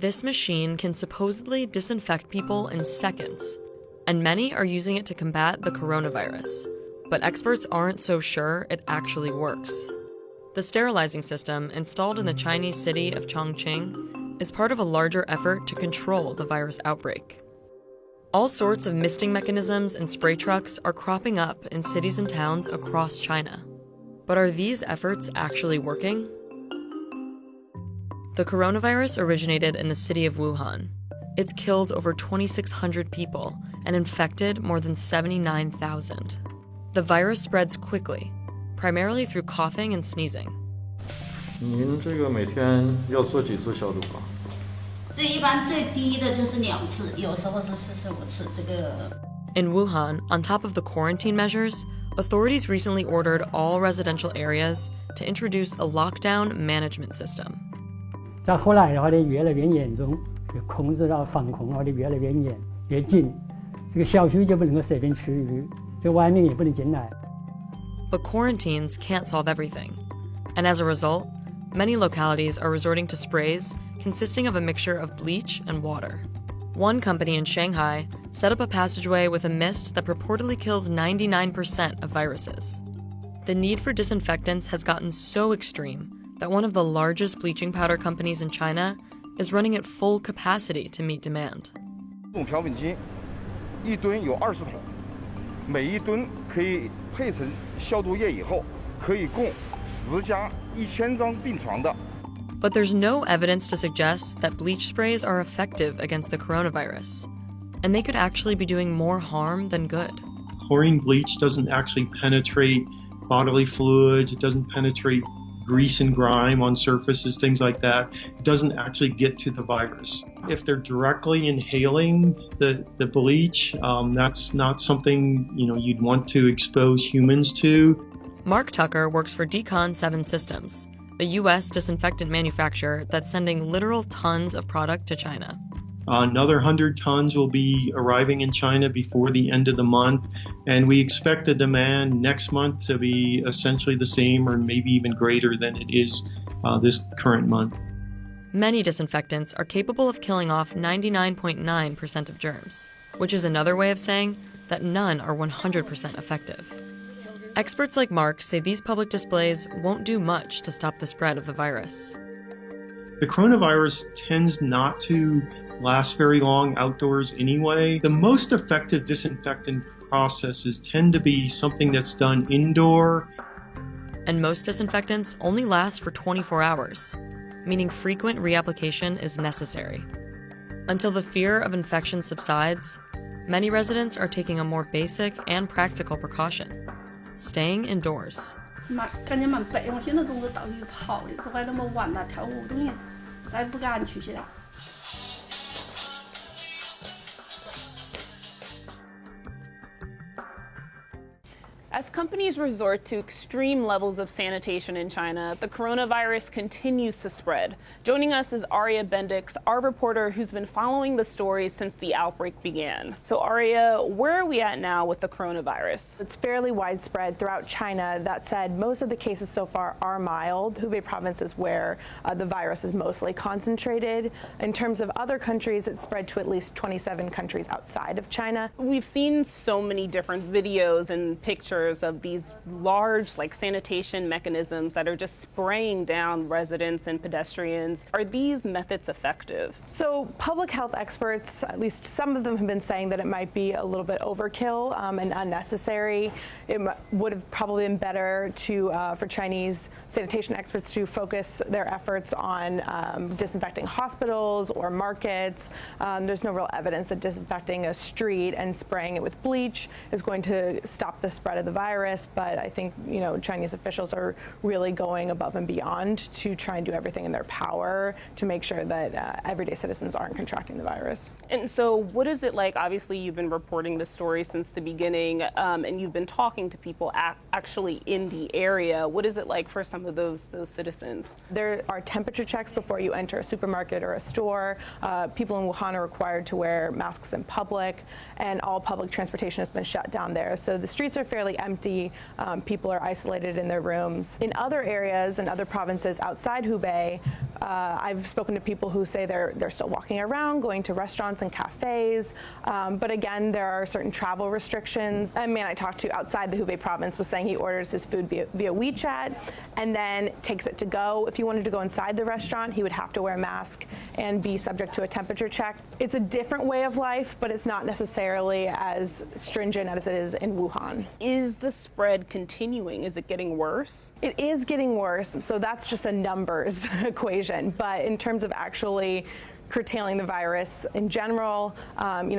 This machine can supposedly disinfect people in seconds, and many are using it to combat the coronavirus. But experts aren't so sure it actually works. The sterilizing system installed in the Chinese city of Chongqing is part of a larger effort to control the virus outbreak. All sorts of misting mechanisms and spray trucks are cropping up in cities and towns across China. But are these efforts actually working? The coronavirus originated in the city of Wuhan. It's killed over 2,600 people and infected more than 79,000. The virus spreads quickly, primarily through coughing and sneezing. 您这个每天要做几次消毒啊？这一般最低的就是2次，有时候是4次5次。这个 In Wuhan, on top of the quarantine measures, authorities recently ordered all residential areas to introduce a lockdown management system. 再后来的话呢，越来越严重，控制到防控的话呢，越来越严越紧。这个小区就不能够随便出入，这外面也不能进来。But quarantines can't solve everything. And as a result, many localities are resorting to sprays consisting of a mixture of bleach and water. One company in Shanghai set up a passageway with a mist that purportedly kills 99% of viruses. The need for disinfectants has gotten so extreme that one of the largest bleaching powder companies in China is running at full capacity to meet demand. 这种漂粉机1吨有20桶，每1吨可以配成消毒液以后，可以供10家1000张病床的。 But there's no evidence to suggest that bleach sprays are effective against the coronavirus, and they could actually be doing more harm than good. Chlorine bleach doesn't actually penetrate bodily fluids. It doesn't penetrate grease and grime on surfaces, things like that. It doesn't actually get to the virus. If they're directly inhaling the bleach, that's not something you'd want to expose humans to. Mark Tucker works for Decon 7 Systems, a U.S. disinfectant manufacturer that's sending literal tons of product to China. Another 100 tons will be arriving in China before the end of the month, and we expect the demand next month to be essentially the same or maybe even greater than it is this current month. Many disinfectants are capable of killing off 99.9% of germs, which is another way of saying that none are 100% effective. Experts like Mark say these public displays won't do much to stop the spread of the virus. The coronavirus tends not to last very long outdoors anyway. The most effective disinfectant processes tend to be something that's done indoor. And most disinfectants only last for 24 hours, meaning frequent reapplication is necessary. Until the fear of infection subsides, many residents are taking a more basic and practical precaution: staying indoors. 感觉蛮悲，我现在总是到处跑的，都快那么晚了，跳舞东西，再不敢出去了。 As companies resort to extreme levels of sanitation in China, the coronavirus continues to spread. Joining us is Aria Bendix, our reporter who's been following the story since the outbreak began. So Aria, where are we at now with the coronavirus? It's fairly widespread throughout China. That said, most of the cases so far are mild. Hubei province is where the virus is mostly concentrated. In terms of other countries, it's spread to at least 27 countries outside of China. We've seen so many different videos and pictures of these large sanitation mechanisms that are just spraying down residents and pedestrians. Are these methods effective? So public health experts, at least some of them, have been saying that it might be a little bit overkill and unnecessary. It would have probably been better for Chinese sanitation experts to focus their efforts on disinfecting hospitals or markets. There's no real evidence that disinfecting a street and spraying it with bleach is going to stop the spread of the virus, but I think Chinese officials are really going above and beyond to try and do everything in their power to make sure that everyday citizens aren't contracting the virus. And so what is it like? Obviously, you've been reporting this story since the beginning, and you've been talking to people actually in the area. What is it like for some of those citizens? There are temperature checks before you enter a supermarket or a store. People in Wuhan are required to wear masks in public, and all public transportation has been shut down there. So the streets are fairly empty. People are isolated in their rooms. In other areas and other provinces outside Hubei, I've spoken to people who say they're still walking around, going to restaurants and cafes, but again, there are certain travel restrictions. A man I talked to outside the Hubei province was saying he orders his food via WeChat and then takes it to go. If he wanted to go inside the restaurant, he would have to wear a mask and be subject to a temperature check. It's a different way of life, but it's not necessarily as stringent as it is in Wuhan. Is the spread continuing? Is it getting worse? It is getting worse, so that's just a numbers equation. But in terms of actually curtailing the virus in general,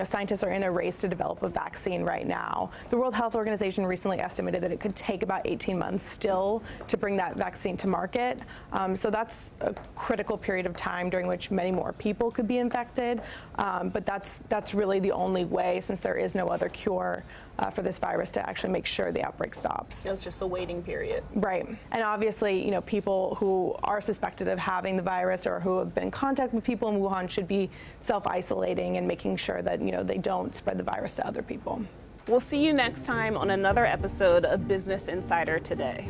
scientists are in a race to develop a vaccine right now. The World Health Organization recently estimated that it could take about 18 months still to bring that vaccine to market. So that's a critical period of time during which many more people could be infected. But that's really the only way, since there is no other cure for this virus, to actually make sure the outbreak stops. It's just a waiting period. Right. And obviously, people who are suspected of having the virus or who have been in contact with people in Wuhan should be self-isolating and making sure that, they don't spread the virus to other people. We'll see you next time on another episode of Business Insider Today.